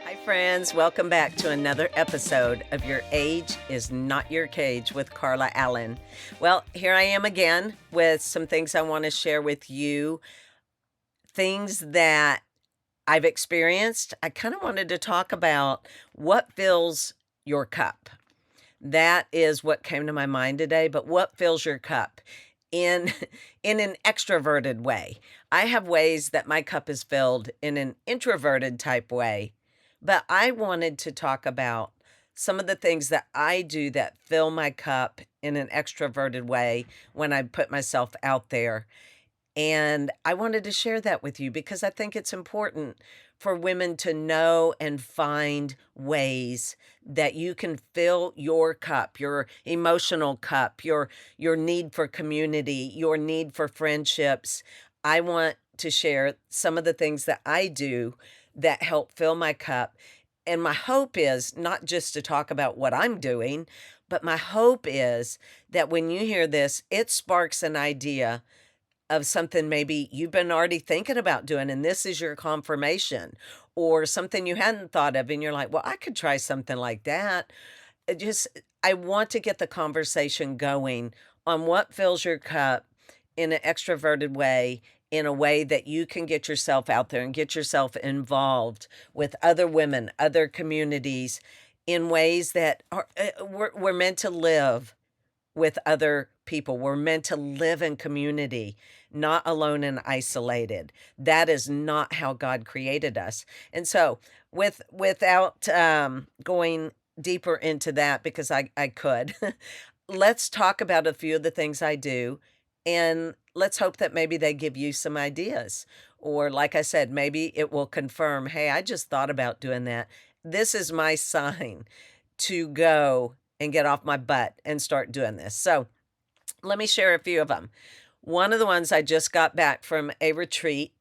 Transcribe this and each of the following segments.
Hi, friends. Welcome back to another episode of Your Age is Not Your Cage with Carla Allen. Well, here I am again with some things I want to share with you, things that I've experienced. I kind of wanted to talk about what fills your cup. That is what came to my mind today, but what fills your cup? In in an extroverted way. I have ways that my cup is filled in an introverted type way, but I wanted to talk about some of the things that I do that fill my cup in an extroverted way when I put myself out there. And I wanted to share that with you because I think it's important for women to know and find ways that you can fill your cup, your emotional cup, your need for community, your need for friendships. I want to share some of the things that I do that help fill my cup. And my hope is not just to talk about what I'm doing, but my hope is that when you hear this, it sparks an idea of something maybe you've been already thinking about doing, and this is your confirmation, or something you hadn't thought of, and you're like, well, I could try something like that. I want to get the conversation going on what fills your cup in an extroverted way, in a way that you can get yourself out there and get yourself involved with other women, other communities, in ways that we're meant to live with other people. We're meant to live in community, not alone and isolated. That is not how God created us. And so, without going deeper into that, because I could, let's talk about a few of the things I do, and let's hope that maybe they give you some ideas. Or, like I said, maybe it will confirm, hey, I just thought about doing that. This is my sign to go and get off my butt and start doing this. So let me share a few of them. One of the ones I just got back from a retreat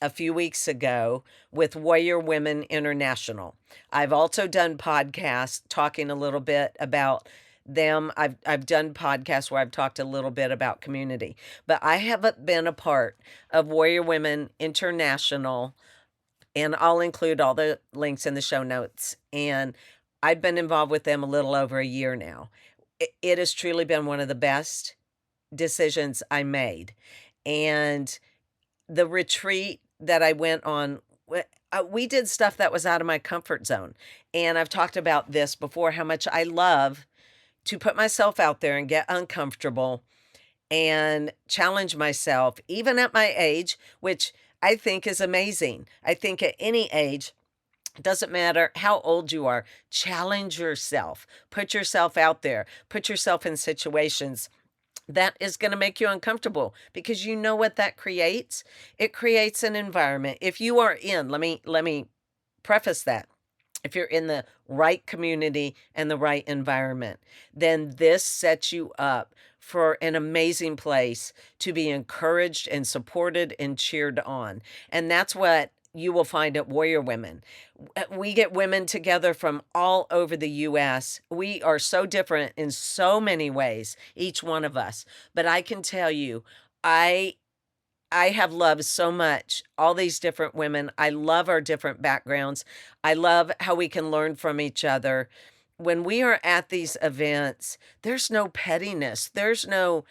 a few weeks ago with Warrior Women International. I've also done podcasts talking a little bit about them. I've done podcasts where I've talked a little bit about community, but I haven't been a part of Warrior Women International, and I'll include all the links in the show notes. And I've been involved with them a little over a year now. It has truly been one of the best decisions I made. And the retreat that I went on, we did stuff that was out of my comfort zone. And I've talked about this before, how much I love to put myself out there and get uncomfortable and challenge myself, even at my age, which I think is amazing. I think at any age, it doesn't matter how old you are, challenge yourself, put yourself out there, put yourself in situations that is going to make you uncomfortable, because you know what that creates? It creates an environment. If you are in, let me preface that. If you're in the right community and the right environment, then this sets you up for an amazing place to be encouraged and supported and cheered on. And that's what you will find at Warrior Women. We get women together from all over the US. We are so different in so many ways, each one of us. But I can tell you, I I have loved so much all these different women. I love our different backgrounds. I love how we can learn from each other. When we are at these events, there's no pettiness. There's no,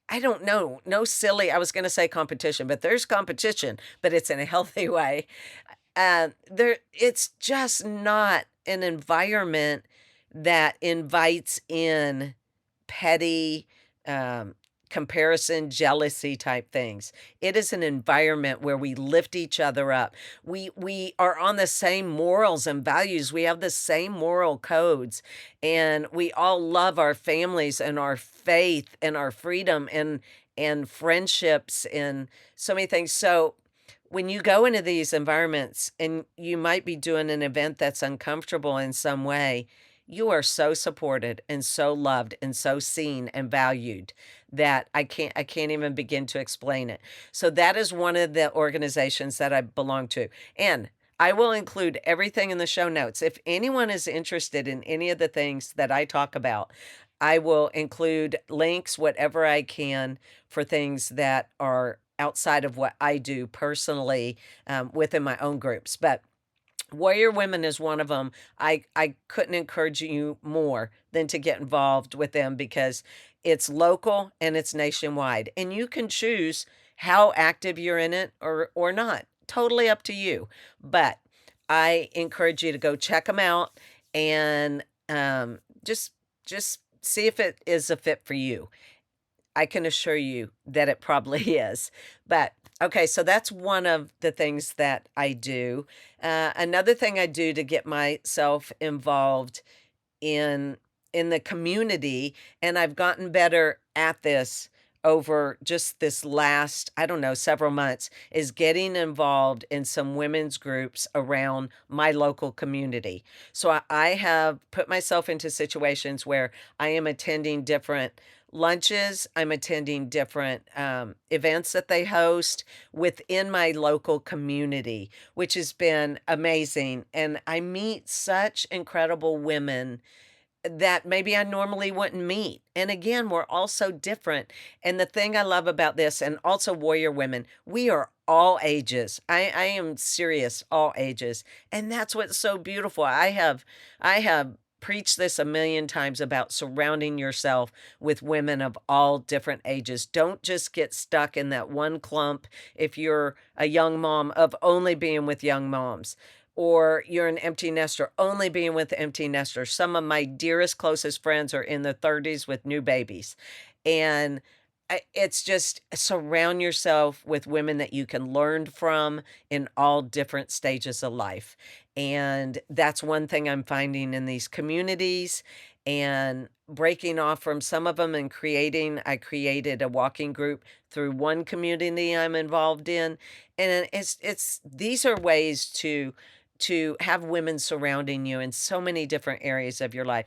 I don't know, no silly, I was going to say competition, but there's competition, but it's in a healthy way. It's just not an environment that invites in petty, um, comparison, jealousy type things. It is an environment where we lift each other up. We are on the same morals and values. We have the same moral codes, and we all love our families and our faith and our freedom and friendships and so many things. So when you go into these environments and you might be doing an event that's uncomfortable in some way, you are so supported and so loved and so seen and valued that I can't even begin to explain it. So that is one of the organizations that I belong to. And I will include everything in the show notes. If anyone is interested in any of the things that I talk about, I will include links, whatever I can, for things that are outside of what I do personally, within my own groups. But Warrior Women is one of them. I couldn't encourage you more than to get involved with them because it's local and it's nationwide, and you can choose how active you're in it or not. Totally up to you. But I encourage you to go check them out and just see if it is a fit for you. I can assure you that it probably is. But okay, so that's one of the things that I do. Another thing I do to get myself involved in in the community, and I've gotten better at this over just this last, I don't know, several months, is getting involved in some women's groups around my local community. So I have put myself into situations where I am attending different lunches, I'm attending different events that they host within my local community, which has been amazing. And I meet such incredible women that maybe I normally wouldn't meet. And again, we're all so different. And the thing I love about this, and also Warrior Women, we are all ages. I am serious, all ages. And that's what's so beautiful. I have preached this a million times about surrounding yourself with women of all different ages. Don't just get stuck in that one clump if you're a young mom of only being with young moms, or you're an empty nester, only being with empty nesters. Some of my dearest, closest friends are in their 30s with new babies. And it's just surround yourself with women that you can learn from in all different stages of life. And that's one thing I'm finding in these communities and breaking off from some of them and I created a walking group through one community I'm involved in. And it's these are ways to have women surrounding you in so many different areas of your life,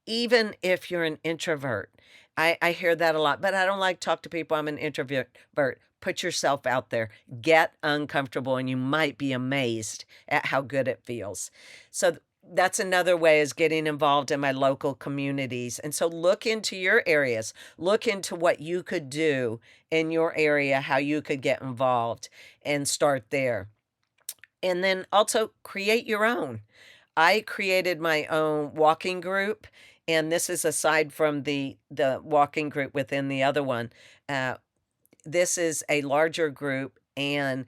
even if you're an introvert. I hear that a lot, but I don't like to talk to people. I'm an introvert. Put yourself out there, get uncomfortable, and you might be amazed at how good it feels. So that's another way, is getting involved in my local communities. And so look into your areas, look into what you could do in your area, how you could get involved and start there. And then also create your own. I created my own walking group, and this is aside from the walking group within the other one. Uh, this is a larger group, and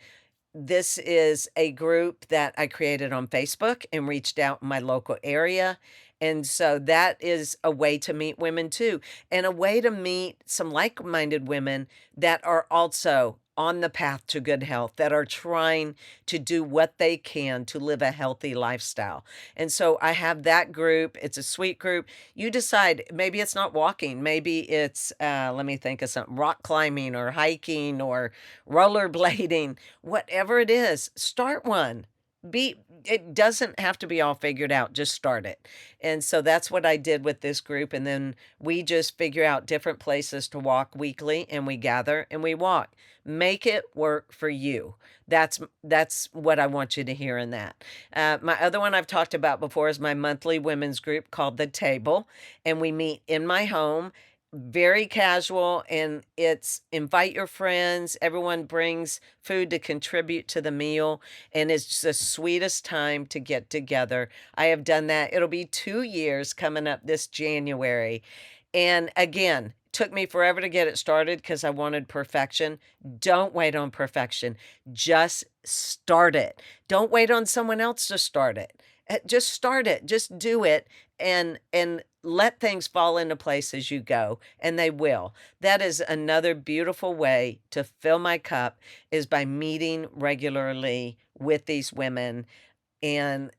this is a group that I created on Facebook and reached out in my local area. And so that is a way to meet women too, and a way to meet some like minded women that are also on the path to good health, that are trying to do what they can to live a healthy lifestyle. And so I have that group. It's a sweet group. You decide, maybe it's not walking, maybe it's, let me think of something, rock climbing or hiking or rollerblading. Whatever it is, start one. It doesn't have to be all figured out, just start it. And so that's what I did with this group, and then we just figure out different places to walk weekly, and we gather and we walk. Make it work for you. That's what I want you to hear in that. My other one I've talked about before is my monthly women's group called The Table, and we meet in my home, very casual, and it's invite your friends. Everyone brings food to contribute to the meal, and it's the sweetest time to get together. I have done that. It'll be 2 years coming up this January. And again, took me forever to get it started because I wanted perfection. Don't wait on perfection. Just start it. Don't wait on someone else to start it. Just start it. Just do it, and let things fall into place as you go, and they will. That is another beautiful way to fill my cup, is by meeting regularly with these women. And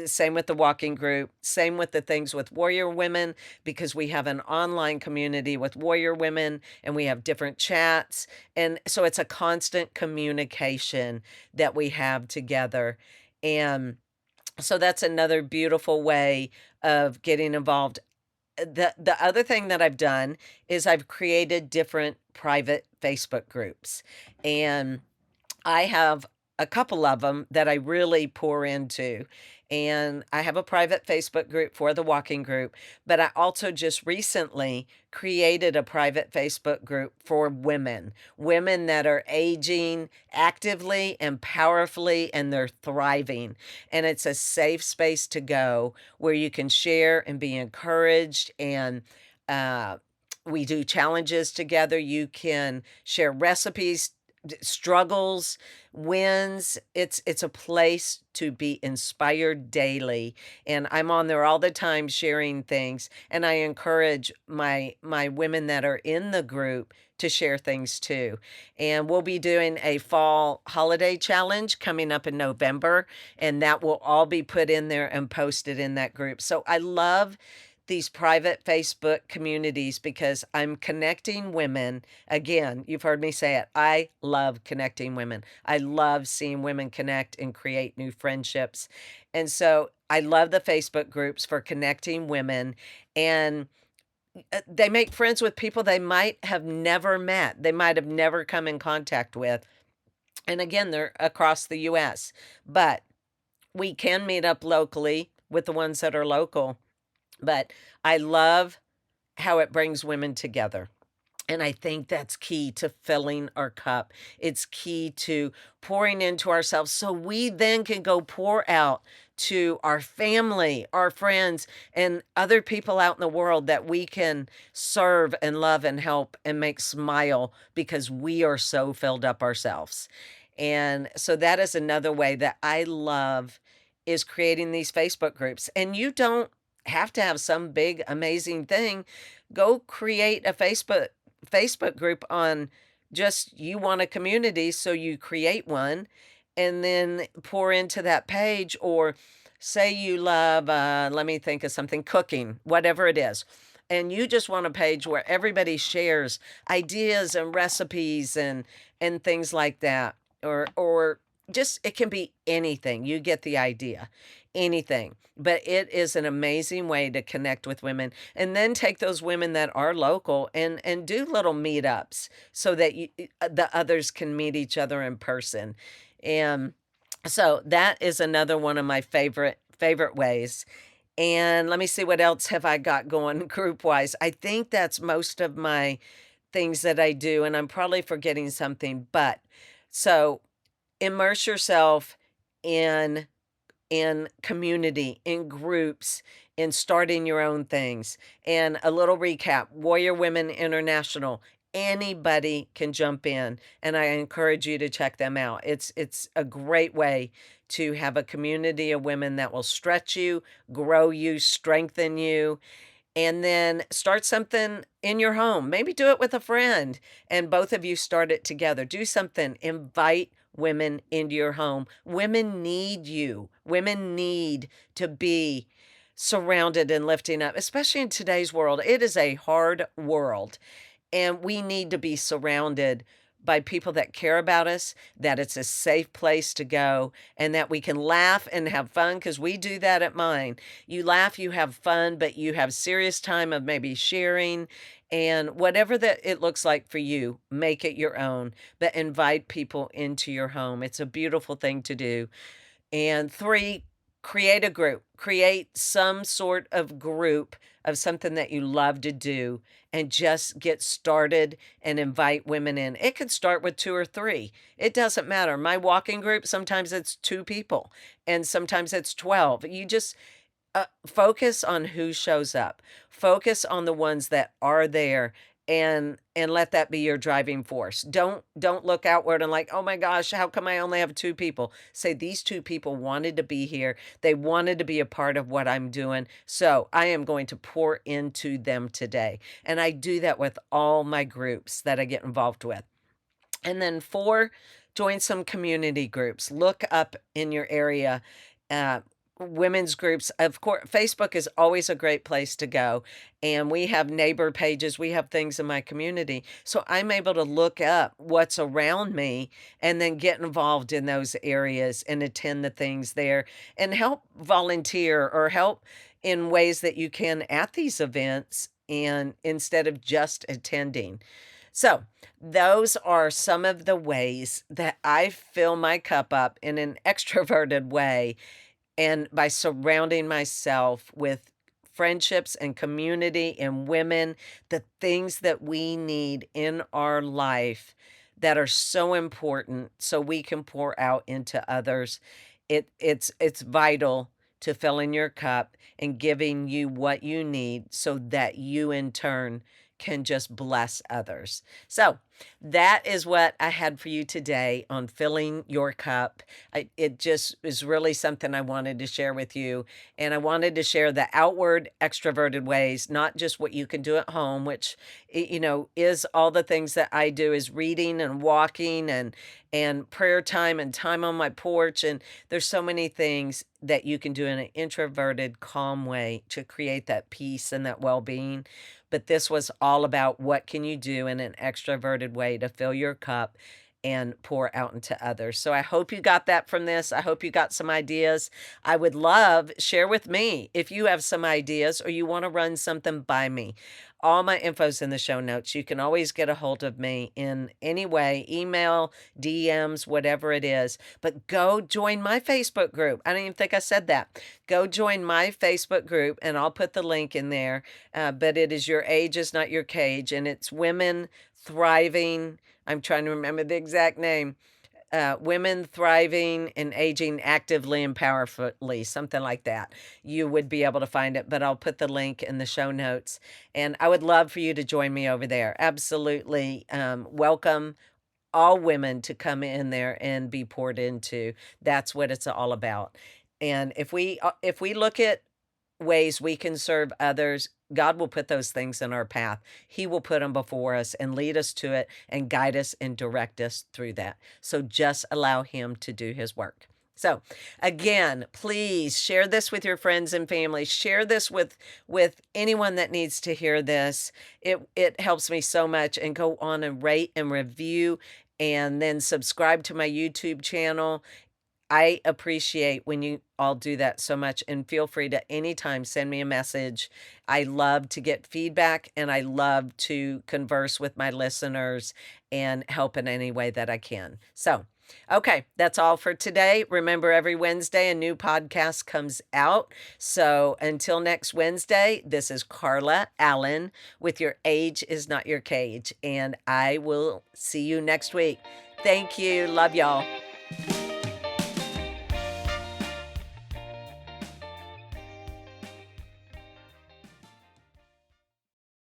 same with the walking group, same with the things with Warrior Women, because we have an online community with Warrior Women and we have different chats. And so it's a constant communication that we have together. And so that's another beautiful way of getting involved. The other thing that I've done is I've created different private Facebook groups. And I have a couple of them that I really pour into. And I have a private Facebook group for the walking group, but I also just recently created a private Facebook group for women, women that are aging actively and powerfully, and they're thriving. And it's a safe space to go where you can share and be encouraged. And uh, we do challenges together. You can share recipes, struggles, wins. It's a place to be inspired daily, and I'm on there all the time sharing things, and I encourage my women that are in the group to share things too. And we'll be doing a fall holiday challenge coming up in November, and that will all be put in there and posted in that group. So I love these private Facebook communities because I'm connecting women. Again, you've heard me say it. I love connecting women. I love seeing women connect and create new friendships. And so I love the Facebook groups for connecting women, and they make friends with people they might have never met. They might have never come in contact with. And again, they're across the US, but we can meet up locally with the ones that are local. But I love how it brings women together. And I think that's key to filling our cup. It's key to pouring into ourselves so we then can go pour out to our family, our friends, and other people out in the world that we can serve and love and help and make smile because we are so filled up ourselves. And so that is another way that I love is creating these Facebook groups. And you don't have to have some big amazing thing. Go create a Facebook group on just you want a community, so you create one and then pour into that page. Or say you love, let me think of something, cooking, whatever it is. And you just want a page where everybody shares ideas and recipes and things like that. Or just it can be anything. You get the idea. Anything. But it is an amazing way to connect with women, and then take those women that are local and do little meetups so that the others can meet each other in person. And so that is another one of my favorite ways. And let me see, what else have I got going group wise. I think that's most of my things that I do, and I'm probably forgetting something. But so immerse yourself in community, in groups, in starting your own things. And a little recap: Warrior Women International. Anybody can jump in, and I encourage you to check them out. It's a great way to have a community of women that will stretch you, grow you, strengthen you, and then start something in your home. Maybe do it with a friend and both of you start it together. Do something, invite women into your home. Women need you. Women need to be surrounded and lifting up, especially in today's world. It is a hard world, and we need to be surrounded by people that care about us, that it's a safe place to go, and that we can laugh and have fun, because we do that at mine. You laugh, you have fun, but you have serious time of maybe sharing, and whatever that it looks like for you, make it your own, but invite people into your home. It's a beautiful thing to do. And three, create a group. Create some sort of group of something that you love to do, and just get started and invite women in. It could start with two or three. It doesn't matter. My walking group, sometimes it's two people and sometimes it's 12. You just focus on who shows up. Focus on the ones that are there, and let that be your driving force. Don't look outward and like, "Oh my gosh, how come I only have two people?" Say, "These two people wanted to be here. They wanted to be a part of what I'm doing. So, I am going to pour into them today." And I do that with all my groups that I get involved with. And then four, join some community groups. Look up in your area, uh, women's groups. Of course, Facebook is always a great place to go. And we have neighbor pages, we have things in my community. So I'm able to look up what's around me and then get involved in those areas and attend the things there and help volunteer or help in ways that you can at these events, and instead of just attending. So, those are some of the ways that I fill my cup up in an extroverted way, and by surrounding myself with friendships and community and women, the things that we need in our life that are so important so we can pour out into others. It's vital to filling your cup and giving you what you need so that you in turn can just bless others. So, that is what I had for you today on filling your cup. It just is really something I wanted to share with you. And I wanted to share the outward extroverted ways, not just what you can do at home, which, is all the things that I do is reading and walking and prayer time and time on my porch. And there's so many things that you can do in an introverted, calm way to create that peace and that well-being. But this was all about what can you do in an extroverted way to fill your cup and pour out into others. So I hope you got that from this. I hope you got some ideas. I would love share with me if you have some ideas or you want to run something by me. All my info's in the show notes. You can always get a hold of me in any way, email, DMs, whatever it is. But go join my Facebook group. I don't even think I said that. Go join my Facebook group, and I'll put the link in there. But it is Your Age is Not Your Cage, and it's women thriving. I'm trying to remember the exact name. Women thriving and aging actively and powerfully, something like that. You would be able to find it, but I'll put the link in the show notes. And I would love for you to join me over there. Absolutely. Welcome all women to come in there and be poured into. That's what it's all about. And if we look at ways we can serve others, God will put those things in our path. He will put them before us and lead us to it and guide us and direct us through that. So just allow Him to do His work. So again, please share this with your friends and family. Share this with anyone that needs to hear this. It helps me so much. And go on and rate and review and then subscribe to my YouTube channel. I appreciate when you all do that so much, and feel free to anytime send me a message. I love to get feedback and I love to converse with my listeners and help in any way that I can. So, okay, that's all for today. Remember, every Wednesday a new podcast comes out. So until next Wednesday, this is Carla Allen with Your Age is Not Your Cage, and I will see you next week. Thank you. Love y'all.